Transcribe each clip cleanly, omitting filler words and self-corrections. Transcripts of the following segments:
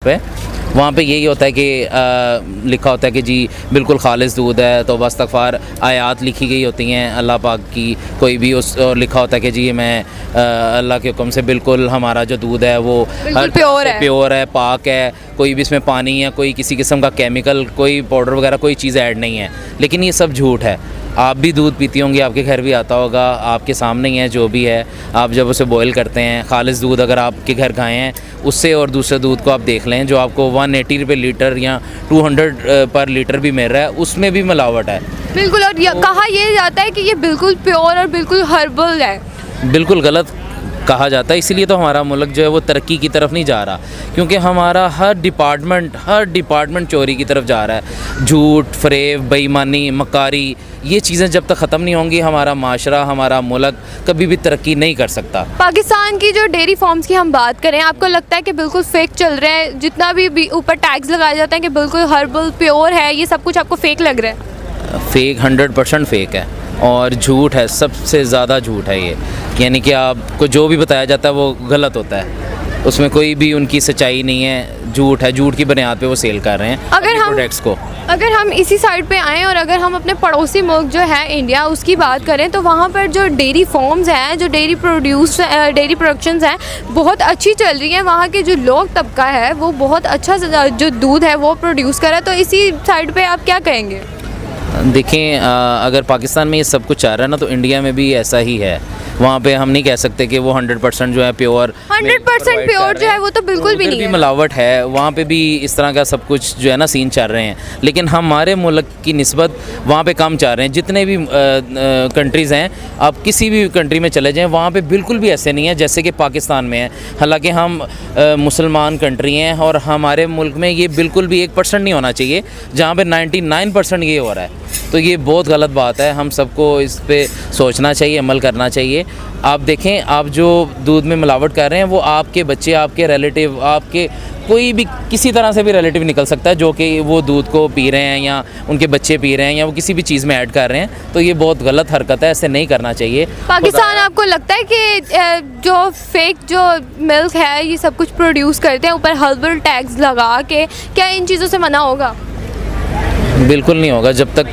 पे, वहाँ पे यही होता है कि लिखा होता है कि जी बिल्कुल खालिस दूध है, तो इस्तग़फ़ार आयात लिखी गई होती हैं अल्लाह पाक की, कोई भी उस और लिखा होता है कि जी मैं अल्लाह के हुक्म से बिल्कुल हमारा जो दूध है वो हर प्योर है, पाक है, कोई भी इसमें पानी या कोई किसी किस्म का केमिकल, कोई पाउडर वगैरह कोई चीज़ ऐड नहीं है। लेकिन ये सब झूठ है। आप भी दूध पीती होंगी, आपके घर भी आता होगा, आपके सामने ही है जो भी है। आप जब उसे बॉयल करते हैं, खालिस दूध अगर आपके घर खाए हैं उससे और दूसरे दूध को आप देख लें जो आपको 180 रुपये लीटर या 200 पर लीटर भी मिल रहा है, उसमें भी मिलावट है। बिल्कुल। और कहा यह जाता है कि ये बिल्कुल प्योर और बिल्कुल हर्बल है। बिल्कुल गलत कहा जाता है। इसीलिए तो हमारा मुल्क जो है वो तरक्की की तरफ नहीं जा रहा, क्योंकि हमारा हर डिपार्टमेंट चोरी की तरफ जा रहा है। झूठ, फ़रेब, बेईमानी, मकारी, ये चीज़ें जब तक ख़त्म नहीं होंगी हमारा माशरा, हमारा मुल्क कभी भी तरक्की नहीं कर सकता। पाकिस्तान की जो डेयरी फार्म्स की हम बात करें, आपको लगता है कि बिल्कुल फेक चल रहे हैं? जितना भी ऊपर टैग्स लगाए जाते हैं कि बिल्कुल हर्बल प्योर है, ये सब कुछ आपको फेक लग रहा है? फेक 100% फेक है और झूठ है, सबसे ज़्यादा झूठ है ये। यानी कि आपको जो भी बताया जाता है वो गलत होता है, उसमें कोई भी उनकी सच्चाई नहीं है, झूठ है, झूठ की बुनियाद पे वो सेल कर रहे हैं प्रोडक्ट्स को। अगर हम इसी साइड पे आएँ और अगर हम अपने पड़ोसी मुल्क जो है इंडिया उसकी बात करें, तो वहाँ पर जो डेयरी फार्म्स हैं, जो डेयरी प्रोडक्शंस हैं, बहुत अच्छी चल रही हैं। वहाँ के जो लोग तबका है वो बहुत अच्छा जो दूध है वो प्रोड्यूस कर रहा है। तो इसी साइड पे आप क्या कहेंगे? देखें, अगर पाकिस्तान में ये सब कुछ चाह रहा है ना, तो इंडिया में भी ऐसा ही है। वहाँ पे हम नहीं कह सकते कि वो 100% जो है प्योर 100% प्योर जो है वो तो बिल्कुल भी नहीं है। मिलावट है, वहाँ पे भी इस तरह का सब कुछ जो है ना सीन चल रहे हैं। लेकिन हमारे मुल्क की निस्बत वहाँ पे कम चाह रहे हैं। जितने भी कंट्रीज़ हैं, आप किसी भी कंट्री में चले जाएँ, वहाँ पे बिल्कुल भी ऐसे नहीं है जैसे कि पाकिस्तान में है। हालांकि हम मुसलमान कंट्री हैं और हमारे मुल्क में ये बिल्कुल भी 1% नहीं होना चाहिए, जहाँ पे 99% ये हो रहा है। तो ये बहुत गलत बात है। हम सबको इस पे सोचना चाहिए, अमल करना चाहिए। आप देखें, आप जो दूध में मिलावट कर रहे हैं वो आपके बच्चे, आपके रिलेटिव, आपके कोई भी किसी तरह से भी रिलेटिव निकल सकता है जो कि वो दूध को पी रहे हैं या उनके बच्चे पी रहे हैं या वो किसी भी चीज़ में ऐड कर रहे हैं। तो ये बहुत गलत हरकत है, ऐसे नहीं करना चाहिए। पाकिस्तान आपको लगता है कि जो फेक जो मिल्क है ये सब कुछ प्रोड्यूस करते हैं, ऊपर हर्बल टैग्स लगा के, क्या इन चीज़ों से मना होगा? बिल्कुल नहीं होगा। जब तक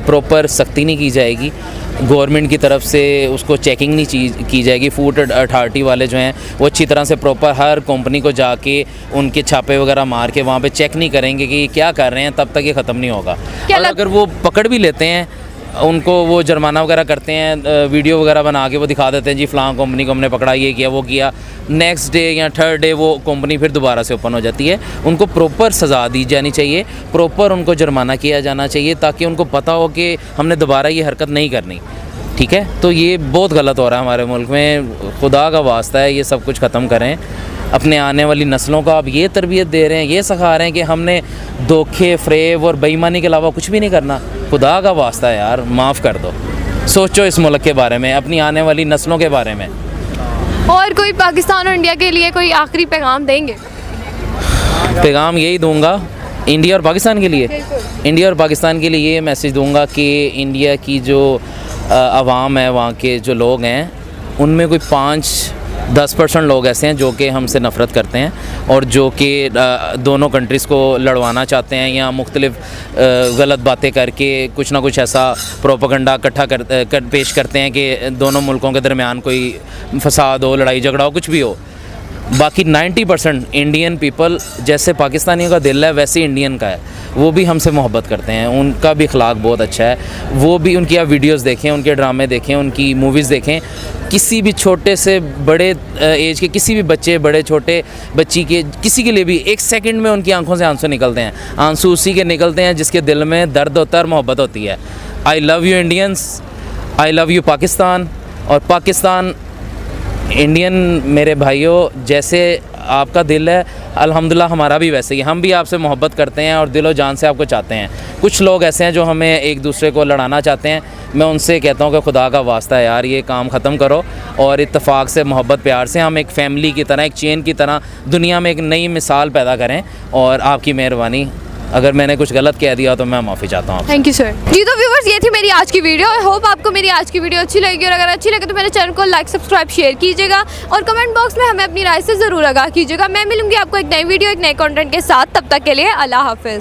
प्रॉपर सख्ती नहीं की जाएगी, गवर्नमेंट की तरफ से उसको चेकिंग नहीं की जाएगी, फूड अथॉरिटी वाले जो हैं वो अच्छी तरह से प्रॉपर हर कंपनी को जाके उनके छापे वगैरह मार के वहाँ पे चेक नहीं करेंगे कि क्या कर रहे हैं, तब तक ये ख़त्म नहीं होगा। और अगर वो पकड़ भी लेते हैं, उनको वो जुर्माना वगैरह करते हैं, वीडियो वगैरह बना के वो दिखा देते हैं, जी फ़लाँ कंपनी को हमने पकड़ा, ये किया वो किया। नेक्स्ट डे या थर्ड डे वो कंपनी फिर दोबारा से ओपन हो जाती है। उनको प्रॉपर सज़ा दी जानी चाहिए, प्रॉपर उनको जुर्माना किया जाना चाहिए, ताकि उनको पता हो कि हमने दोबारा ये हरकत नहीं करनी। ठीक है, तो ये बहुत गलत हो रहा है हमारे मुल्क में। खुदा का वास्ता है, ये सब कुछ ख़त्म करें। अपने आने वाली नस्लों को आप ये तरबियत दे रहे हैं, ये सिखा रहे हैं कि हमने धोखे, फ़रेब और बेईमानी के अलावा कुछ भी नहीं करना। खुदा का वास्ता है यार, माफ़ कर दो। सोचो इस मुल्क के बारे में, अपनी आने वाली नस्लों के बारे में। और कोई पाकिस्तान और इंडिया के लिए कोई आखिरी पैगाम देंगे? पैगाम यही दूंगा इंडिया और पाकिस्तान के लिए। इंडिया और पाकिस्तान के लिए ये मैसेज दूंगा कि इंडिया की जो आवाम है, वहाँ के जो लोग हैं, उनमें कोई 5-10% लोग ऐसे हैं जो कि हमसे नफ़रत करते हैं और जो कि दोनों कंट्रीज़ को लड़वाना चाहते हैं या मुख्तलिफ़ गलत बातें करके कुछ ना कुछ ऐसा प्रोपेगेंडा इकट्ठा पेश करते हैं कि दोनों मुल्कों के दरमियान कोई फसाद हो, लड़ाई झगड़ा हो, कुछ भी हो। बाकी 90% इंडियन पीपल, जैसे पाकिस्तानियों का दिल है वैसे इंडियन का है, वो भी हमसे मोहब्बत करते हैं। उनका भी अखलाक बहुत अच्छा है। वो भी, उनकी आप वीडियोस देखें, उनके ड्रामे देखें, उनकी मूवीज़ देखें। किसी भी छोटे से बड़े एज के किसी भी बच्चे, बड़े छोटे बच्ची के किसी के लिए भी 1 सेकंड में उनकी आंखों से आंसू निकलते हैं। आंसू उसी के निकलते हैं जिसके दिल में दर्द होता है और मोहब्बत होती है। I love you Indians, I love you Pakistan. और पाकिस्तान इंडियन मेरे भाइयों, जैसे आपका दिल है अल्हम्दुलिल्लाह हमारा भी वैसे ही। हम भी आपसे मोहब्बत करते हैं और दिलो जान से आपको चाहते हैं। कुछ लोग ऐसे हैं जो हमें एक दूसरे को लड़ाना चाहते हैं। मैं उनसे कहता हूँ कि खुदा का वास्ता है यार, ये काम ख़त्म करो और इत्तेफाक से, मोहब्बत प्यार से हम एक फ़ैमिली की तरह, एक चेन की तरह दुनिया में एक नई मिसाल पैदा करें। और आपकी मेहरबानी, अगर मैंने कुछ गलत कह दिया तो मैं माफ़ी चाहता हूँ। Thank you sir. जी तो व्यूवर्स, ये थी मेरी आज की वीडियो। आई होप आपको मेरी आज की वीडियो अच्छी लगी, और अगर अच्छी लगे तो मेरे चैनल को लाइक सब्सक्राइब शेयर कीजिएगा और कमेंट बॉक्स में हमें अपनी राय से ज़रूर आगाह कीजिएगा। मैं मिलूंगी आपको एक नई वीडियो एक नए कंटेंट के साथ। तब तक के लिए अल्लाह हाफिज़।